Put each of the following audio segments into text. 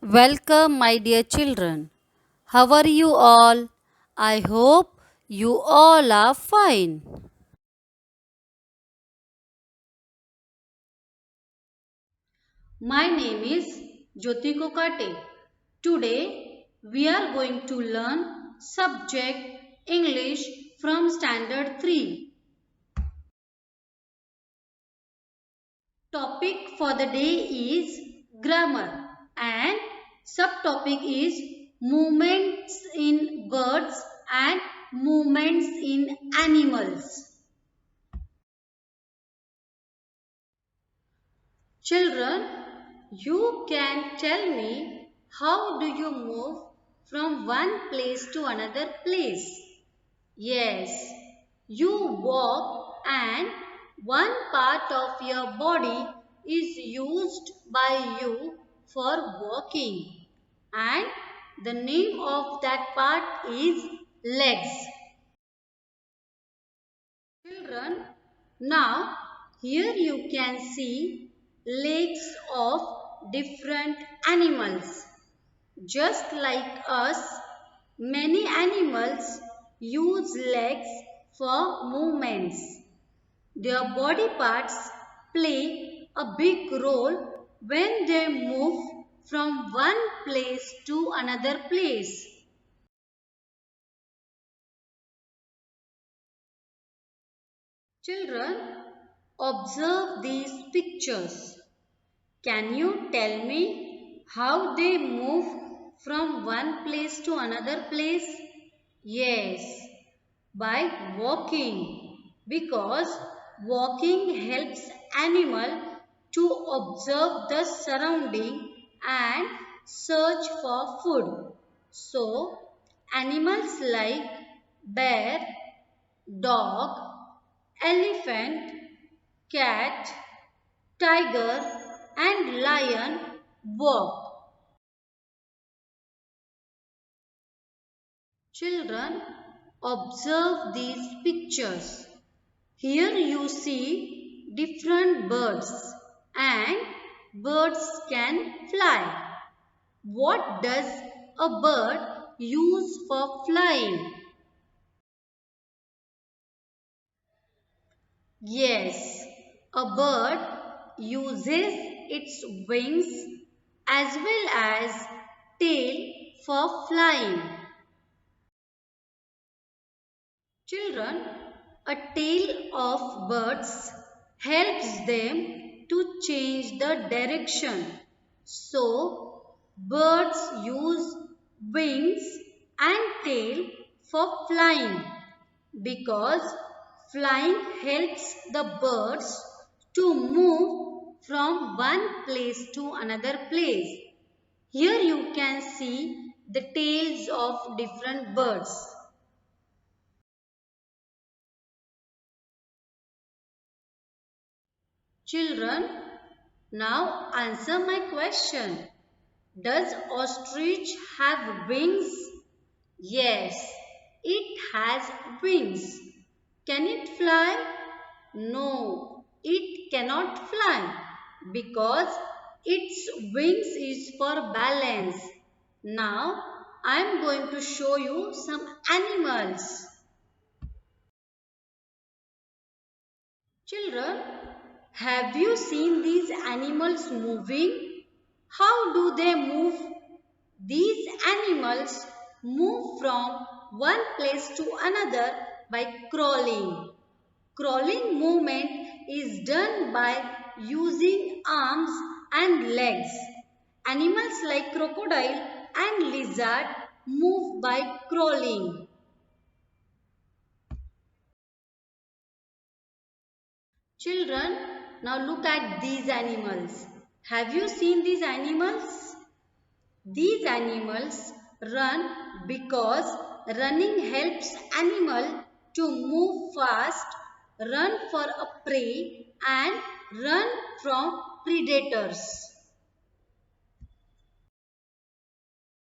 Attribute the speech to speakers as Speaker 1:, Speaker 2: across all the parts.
Speaker 1: Welcome, my dear children. How are you all? I hope you all are fine. My name is Jyoti Kokate. Today we are going to learn subject English from Standard 3. Topic for the day is grammar and subtopic is movements in birds and movements in animals. Children, you can tell me how do you move from one place to another place? Yes, you walk and one part of your body is used by you for walking and the name of that part is legs. Children, now here you can see legs of different animals. Just like us, many animals use legs for movements. Their body parts play a big role when they move from one place to another place. Children, observe these pictures. Can you tell me how they move from one place to another place? Yes, by walking. Because walking helps animal to observe the surrounding and search for food. So, animals like bear, dog, elephant, cat, tiger and lion walk. Children, observe these pictures. Here you see different birds and birds can fly. What does a bird use for flying? Yes, a bird uses its wings as well as tail for flying. Children, a tail of birds helps them to change the direction. So, birds use wings and tail for flying because flying helps the birds to move from one place to another place. Here you can see the tails of different birds. Children, now answer my question. Does ostrich have wings? Yes, it has wings. Can it fly? No, it cannot fly because its wings is for balance. Now, I am going to show you some animals. Children, have you seen these animals moving? How do they move? These animals move from one place to another by crawling. Crawling movement is done by using arms and legs. Animals like crocodile and lizard move by crawling. Children, now look at these animals. Have you seen these animals? These animals run because running helps animal to move fast, run for a prey and run from predators.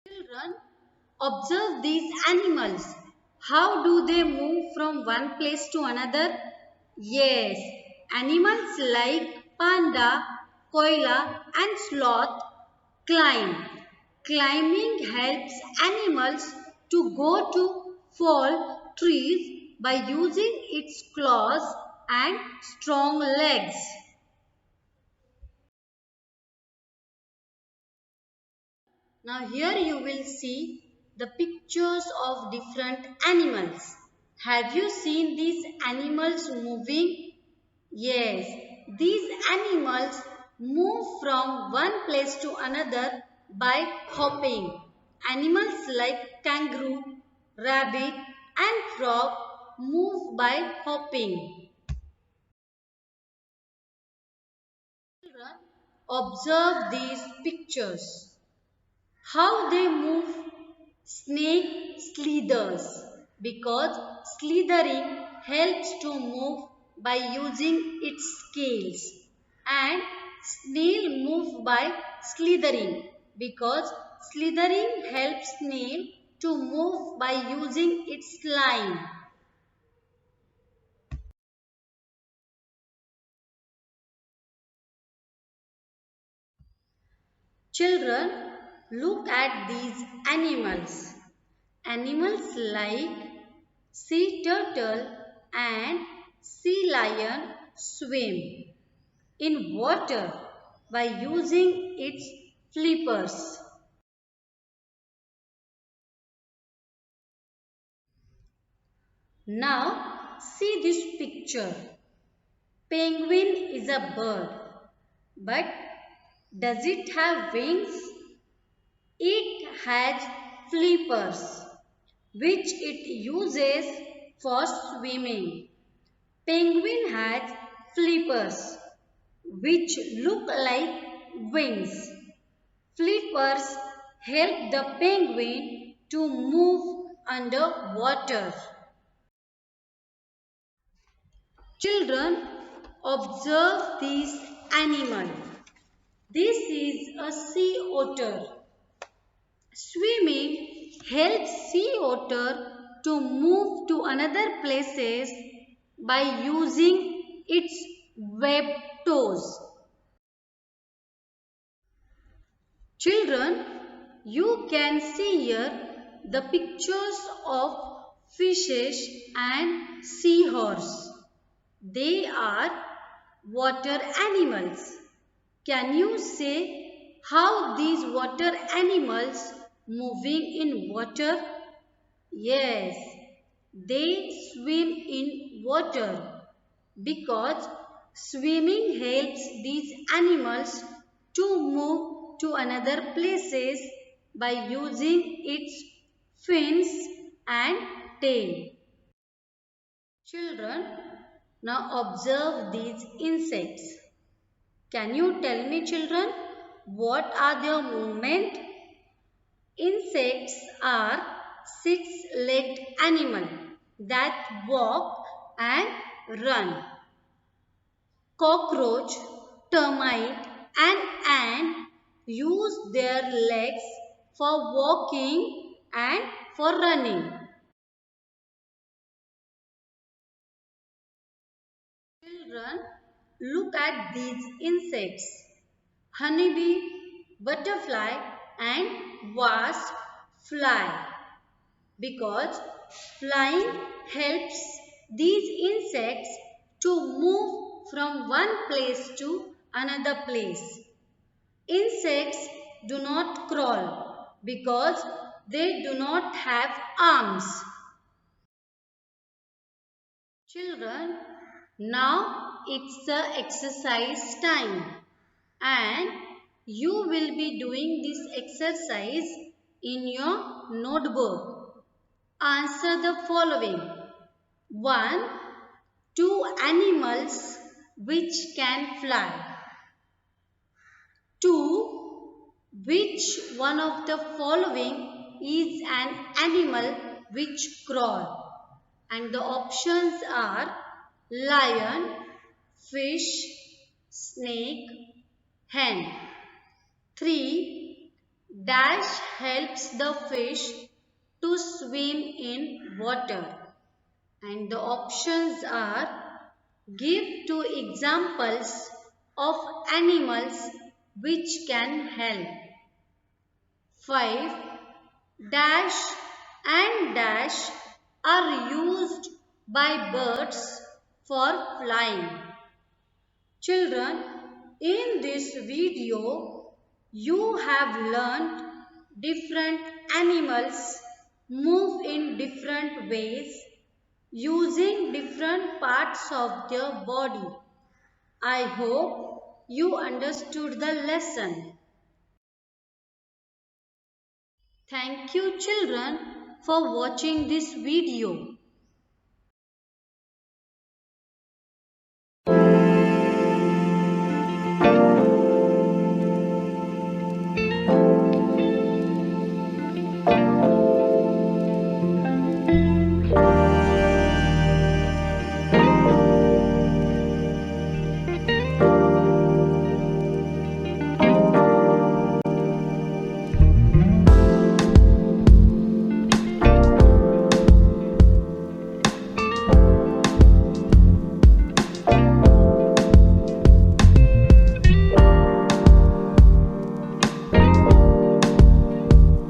Speaker 1: Children, observe these animals. How do they move from one place to another? Yes, animals like panda, koala and sloth climb. Climbing helps animals to go to fall trees by using its claws and strong legs. Now here you will see the pictures of different animals. Have you seen these animals moving? Yes, these animals move from one place to another by hopping. Animals like kangaroo, rabbit and frog move by hopping. Children, observe these pictures. How they move? Snake slithers because slithering helps to move by using its scales, and snail move by slithering because slithering helps snail to move by using its line. Children, look at these animals. Animals like sea turtle and sea lion swim in water by using its flippers. Now see this picture. Penguin is a bird, but does it have wings? It has flippers, which it uses for swimming. Penguin has flippers, which look like wings. Flippers help the penguin to move underwater. Children, observe this animal. This is a sea otter. Swimming helps sea otter to move to another places by using its webbed toes. Children, you can see here the pictures of fishes and seahorse. They are water animals. Can you say how these water animals moving in water? Yes, they swim in water because swimming helps these animals to move to another places by using its fins and tail. Children, now observe these insects. Can you tell me, children, what are their movement? Insects are six-legged animals that walk and run. Cockroach, termite and ant use their legs for walking and for running. Children, look at these insects. Honeybee, butterfly and wasp fly because flying helps these insects to move from one place to another place. Insects do not crawl because they do not have arms. Children, now it's the exercise time and you will be doing this exercise in your notebook. Answer the following. 1. Two animals which can fly. 2. Which one of the following is an animal which crawl? And the options are lion, fish, snake, hen. 3. Dash helps the fish to swim in water. And the options are give two examples of animals which can help. 5. Dash and dash are used by birds for flying. Children, in this video, you have learned different animals move in different ways using different parts of their body. I hope you understood the lesson. Thank you children for watching this video.